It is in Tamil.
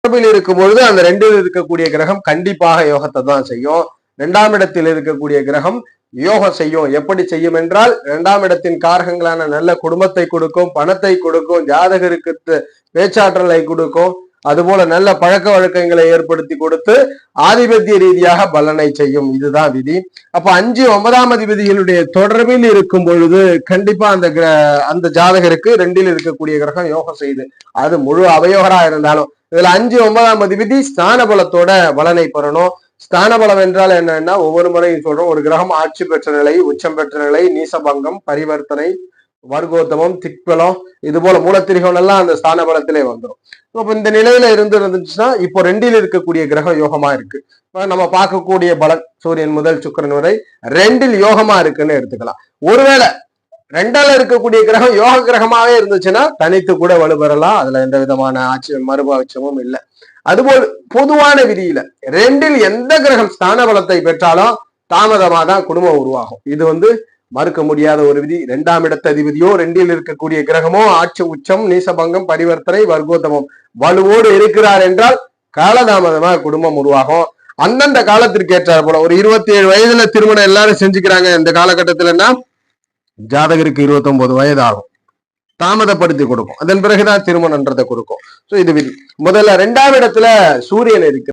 தொடர்பில் இருக்கும் பொழுது அந்த ரெண்டில் இருக்கக்கூடிய கிரகம் கண்டிப்பாக யோகத்தை தான் செய்யும். 2ஆம் இடத்தில் இருக்கக்கூடிய கிரகம் யோகம் செய்யும். எப்படி செய்யும் என்றால் 2ஆம் இடத்தின் காரகங்களான நல்ல குடும்பத்தை கொடுக்கும், பணத்தை கொடுக்கும், ஜாதகருக்கு பேச்சாற்றலை கொடுக்கும், அதுபோல நல்ல பழக்க வழக்கங்களை ஏற்படுத்தி கொடுத்து ஆதிபத்திய ரீதியாக பலனை செய்யும். இதுதான் விதி. அப்ப 5, 9ஆம் அதிபதிகளுடைய தொடர்பில் இருக்கும் பொழுது கண்டிப்பா அந்த ஜாதகருக்கு 2இல் இருக்கக்கூடிய கிரகம் யோகம் செய்யுது. அது முழு அவயோகரா இருந்தாலும் இதுல 5, 9ஆம் அதிபதி ஸ்தான பலத்தோட பலனை பெறணும். ஸ்தான பலம் என்றால் என்னன்னா, ஒவ்வொரு முறையும் சொல்றோம், ஒரு கிரகம் ஆட்சி பெற்ற நிலை, உச்சம் பெற்ற நிலை, நீசபங்கம், பரிவர்த்தனை, வர்க்கோத்தமம், திக்பலம், இது போல மூலத்திரிகம் எல்லாம் அந்த ஸ்தான பலத்திலே வந்துடும். அப்ப இந்த நிலையில இருந்துச்சுன்னா இப்போ 2இல் இருக்கக்கூடிய கிரகம் யோகமா இருக்கு. நம்ம பார்க்கக்கூடிய பலன் சூரியன் முதல் சுக்கிரன் வரை 2இல் யோகமா இருக்குன்னு எடுத்துக்கலாம். ஒருவேளை 2ஆல இருக்கக்கூடிய கிரகம் யோக கிரகமாவே இருந்துச்சுன்னா தனித்து கூட வலுப்பெறலாம். அதுல எந்த விதமான மறுபாட்சமும் இல்லை. அதுபோல் பொதுவான விதியில 2இல் எந்த கிரகம் ஸ்தான பலத்தை பெற்றாலும் தாமதமா தான் குடும்பம் உருவாகும். இது மறுக்க முடியாத ஒரு விதி. 2ஆம் இடத்த அதிபதியோ 2இல் இருக்கக்கூடிய கிரகமோ ஆட்சி உச்சம், நீசபங்கம், பரிவர்த்தனை, வர்க்கோத்தமம் வலுவோடு இருக்கிறார் என்றால் காலதாமதமாக குடும்பம் உருவாகும். அந்தந்த காலத்திற்கு ஏற்றார் போல ஒரு 27 வயதுல திருமணம் எல்லாரும் செஞ்சுக்கிறாங்க. இந்த காலகட்டத்திலன்னா ஜாதகருக்கு 29 வயது ஆகும், தாமதப்படுத்தி கொடுக்கும். அதன் பிறகுதான் திருமணம்ன்றதை கொடுக்கும். சோ இது விதி. முதல்ல 2ஆம் இடத்துல சூரியன் இருக்கு.